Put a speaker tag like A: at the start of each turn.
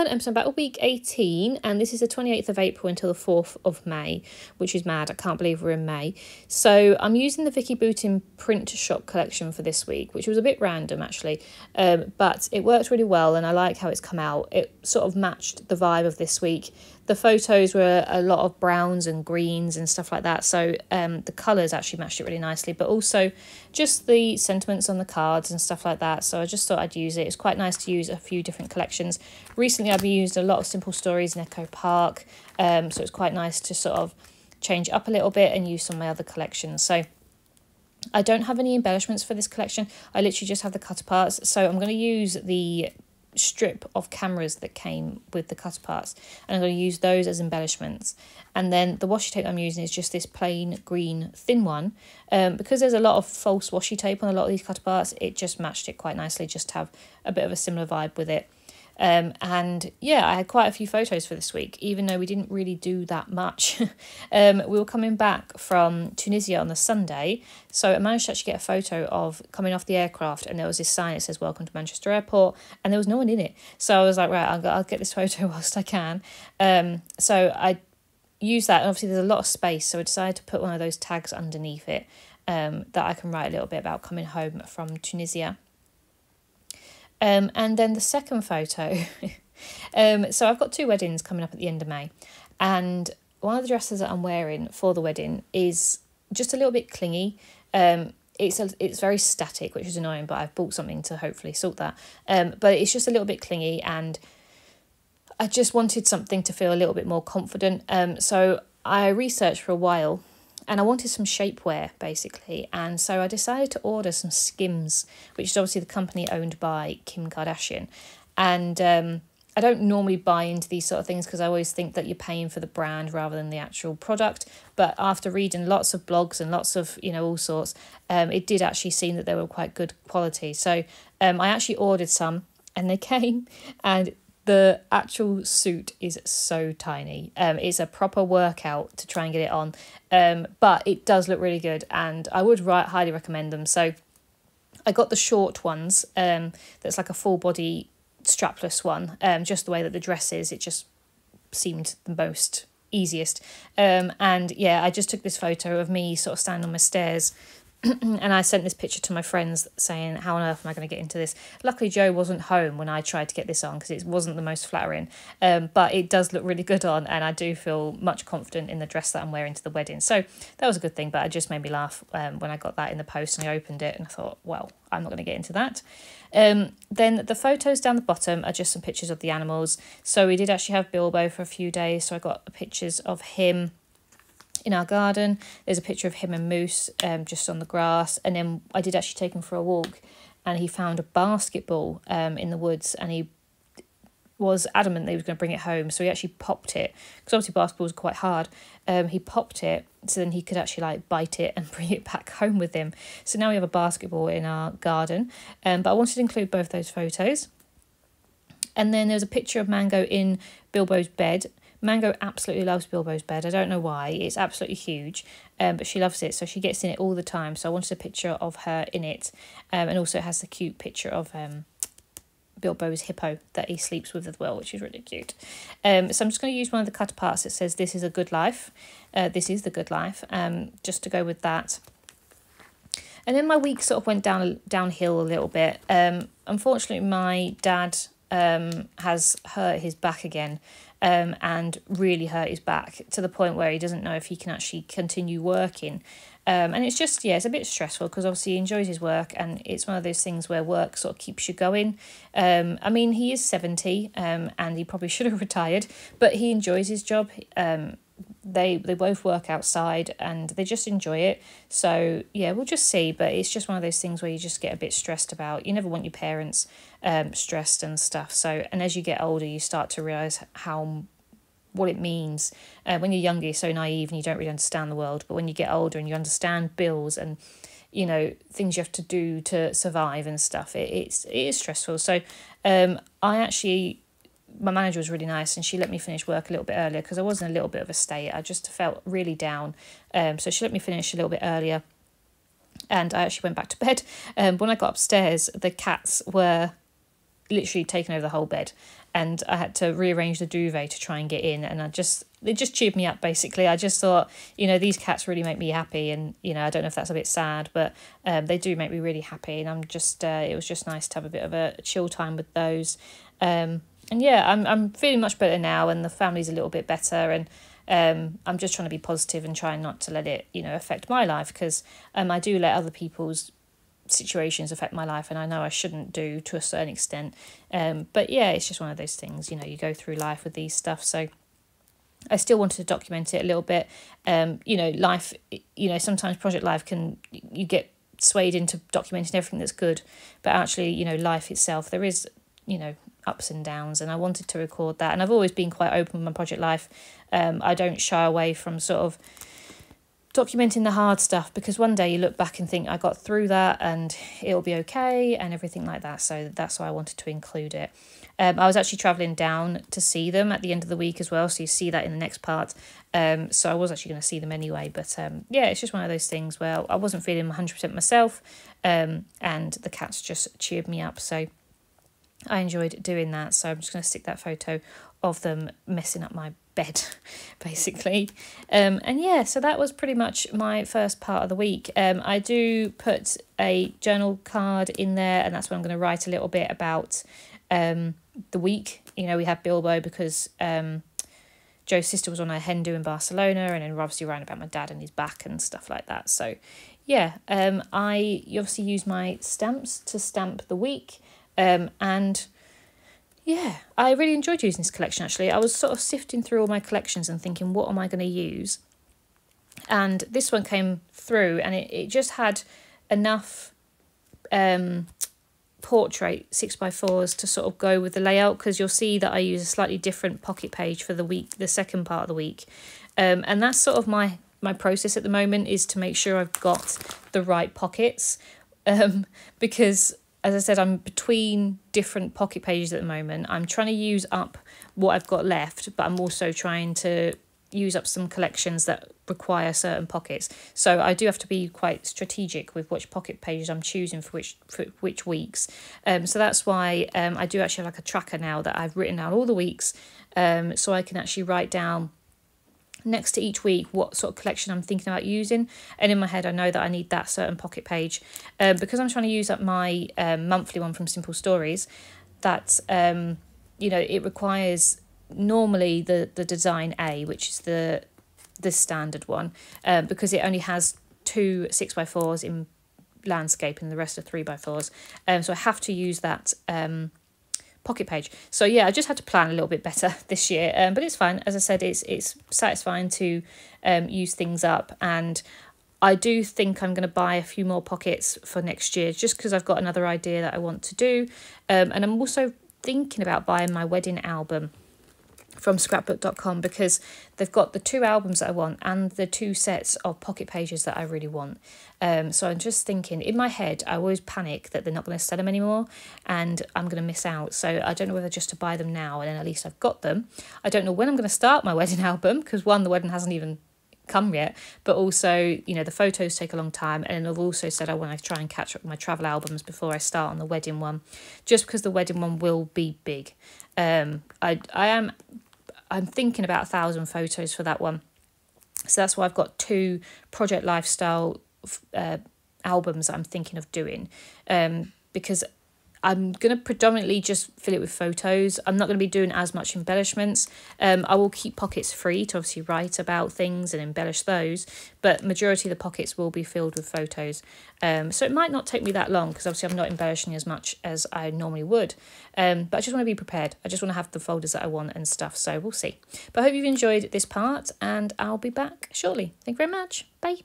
A: So I'm about week 18, and this is the 28th of April until the 4th of May, which is mad. I can't believe we're in May. So I'm using the Vicky Boutin print shop collection for this week, which was a bit random actually, but it worked really well and I like how it's come out. It sort of matched the vibe of this week. The photos were a lot of browns and greens and stuff like that, so the colours actually matched it really nicely, but also just the sentiments on the cards and stuff like that, so I just thought I'd use it. It's quite nice to use a few different collections. Recently I've used a lot of Simple Stories in Echo Park, so it's quite nice to sort of change up a little bit and use some of my other collections. So I don't have any embellishments for this collection. I literally just have the cut parts, so I'm going to use the strip of cameras that came with the cut parts, and I'm going to use those as embellishments. And then the washi tape I'm using is just this plain green thin one, because there's a lot of false washi tape on a lot of these cut parts. It just matched it quite nicely, just to have a bit of a similar vibe with it. And yeah, I had quite a few photos for this week, even though we didn't really do that much. We were coming back from Tunisia on the Sunday, so I managed to actually get a photo of coming off the aircraft, and there was this sign that says "Welcome to Manchester Airport," and there was no one in it. So I was like, right, I'll get this photo whilst I can. So I used that, and obviously there's a lot of space, so I decided to put one of those tags underneath it, that I can write a little bit about coming home from Tunisia. And then the second photo, so I've got two weddings coming up at the end of May, and one of the dresses that I'm wearing for the wedding is just a little bit clingy. It's very static, which is annoying, but I've bought something to hopefully sort that. But it's just a little bit clingy, and I just wanted something to feel a little bit more confident. So I researched for a while, and I wanted some shapewear, basically. And so I decided to order some Skims, which is obviously the company owned by Kim Kardashian. And I don't normally buy into these sort of things because I always think that you're paying for the brand rather than the actual product. But after reading lots of blogs and lots of, all sorts, it did actually seem that they were quite good quality. So I actually ordered some, and they came, and the actual suit is so tiny. It's a proper workout to try and get it on, but it does look really good, and I would highly recommend them. So I got the short ones, that's like a full body strapless one, just the way that the dress is. It just seemed the most easiest. And yeah, I just took this photo of me sort of standing on my stairs, and I sent this picture to my friends saying, how on earth am I going to get into this? Luckily, Joe wasn't home when I tried to get this on because it wasn't the most flattering, but it does look really good on, and I do feel much confident in the dress that I'm wearing to the wedding. So that was a good thing, but it just made me laugh when I got that in the post and I opened it, and I thought, well, I'm not going to get into that. Then the photos down the bottom are just some pictures of the animals. So we did actually have Bilbo for a few days, so I got pictures of him in our garden. There's a picture of him and Moose just on the grass, and then I did actually take him for a walk, and he found a basketball in the woods, and he was adamant that he was going to bring it home, so he actually popped it, because obviously basketballs are quite hard. He popped it so then he could actually like bite it and bring it back home with him. So now we have a basketball in our garden, but I wanted to include both those photos. And then there's a picture of Mango in Bilbo's bed. Mango absolutely loves Bilbo's bed. I don't know why. It's absolutely huge, but she loves it, so she gets in it all the time. So I wanted a picture of her in it, and also it has the cute picture of Bilbo's hippo that he sleeps with as well, which is really cute. So I'm just going to use one of the cut parts that says "This is a good life." This is the good life. Just to go with that. And then my week sort of went downhill a little bit. Unfortunately, my dad has hurt his back again. And really hurt his back to the point where he doesn't know if he can actually continue working. And it's just, yeah, it's a bit stressful because obviously he enjoys his work, and it's one of those things where work sort of keeps you going. I mean, he is 70, and he probably should have retired, but he enjoys his job. They both work outside and they just enjoy it. So yeah, we'll just see. But it's just one of those things where you just get a bit stressed about. You never want your parents stressed and stuff. So, and as you get older, you start to realise what it means. When you're younger, you're so naive and you don't really understand the world. But when you get older and you understand bills and things you have to do to survive and stuff, it is stressful. So my manager was really nice, and she let me finish work a little bit earlier because I was in a little bit of a state. I just felt really down. So she let me finish a little bit earlier, and I actually went back to bed. When I got upstairs, the cats were literally taken over the whole bed. and I had to rearrange the duvet to try and get in, and it just cheered me up basically. I just thought, these cats really make me happy, and I don't know if that's a bit sad, but they do make me really happy, and it was just nice to have a bit of a chill time with those. And yeah, I'm feeling much better now, and the family's a little bit better, and I'm just trying to be positive and trying not to let it affect my life, because I do let other people's situations affect my life, and I know I shouldn't do to a certain extent, but yeah, it's just one of those things. You go through life with these stuff, so I still wanted to document it a little bit. Life, sometimes project life you get swayed into documenting everything that's good, but actually life itself, there is ups and downs, and I wanted to record that. And I've always been quite open with my project life. I don't shy away from sort of documenting the hard stuff, because one day you look back and think, I got through that and it'll be okay and everything like that. So that's why I wanted to include it. I was actually travelling down to see them at the end of the week as well, so you see that in the next part. So I was actually going to see them anyway, but yeah, it's just one of those things where I wasn't feeling 100% myself, and the cats just cheered me up, so I enjoyed doing that. So I'm just going to stick that photo of them messing up my bed, basically. And yeah, so that was pretty much my first part of the week. I do put a journal card in there, and that's where I'm going to write a little bit about the week. We had Bilbo because Joe's sister was on a hen do in Barcelona, and then obviously writing about my dad and his back and stuff like that. So yeah, I obviously use my stamps to stamp the week. And yeah, I really enjoyed using this collection, actually. I was sort of sifting through all my collections and thinking, what am I going to use? And this one came through, and it just had enough portrait 6x4s to sort of go with the layout, because you'll see that I use a slightly different pocket page for the week, the second part of the week. And that's sort of my process at the moment, is to make sure I've got the right pockets, because as I said, I'm between different pocket pages at the moment. I'm trying to use up what I've got left, but I'm also trying to use up some collections that require certain pockets. So I do have to be quite strategic with which pocket pages I'm choosing for which weeks. So that's why I do actually have like a tracker now that I've written down all the weeks, so I can actually write down next to each week what sort of collection I'm thinking about using, and in my head I know that I need that certain pocket page, because I'm trying to use up my monthly one from Simple Stories, that it requires normally the design A, which is the standard one, because it only has 2 6x4s in landscape and the rest are 3x4s, so I have to use that pocket page. So yeah, I just had to plan a little bit better this year, but it's fine. As I said, it's satisfying to use things up, and I do think I'm going to buy a few more pockets for next year, just because I've got another idea that I want to do, and I'm also thinking about buying my wedding album from scrapbook.com, because they've got the 2 albums that I want and the 2 sets of pocket pages that I really want. So I'm just thinking, in my head, I always panic that they're not going to sell them anymore and I'm going to miss out. So I don't know whether just to buy them now and then at least I've got them. I don't know when I'm going to start my wedding album, because one, the wedding hasn't even come yet, but also the photos take a long time, and I've also said I want to try and catch up with my travel albums before I start on the wedding one, just because the wedding one will be big. I'm thinking about 1,000 photos for that one. So that's why I've got 2 project lifestyle albums that I'm thinking of doing, because I'm going to predominantly just fill it with photos. I'm not going to be doing as much embellishments. I will keep pockets free to obviously write about things and embellish those, but majority of the pockets will be filled with photos. So it might not take me that long, because obviously I'm not embellishing as much as I normally would. But I just want to be prepared. I just want to have the folders that I want and stuff. So we'll see. But I hope you've enjoyed this part, and I'll be back shortly. Thank you very much. Bye.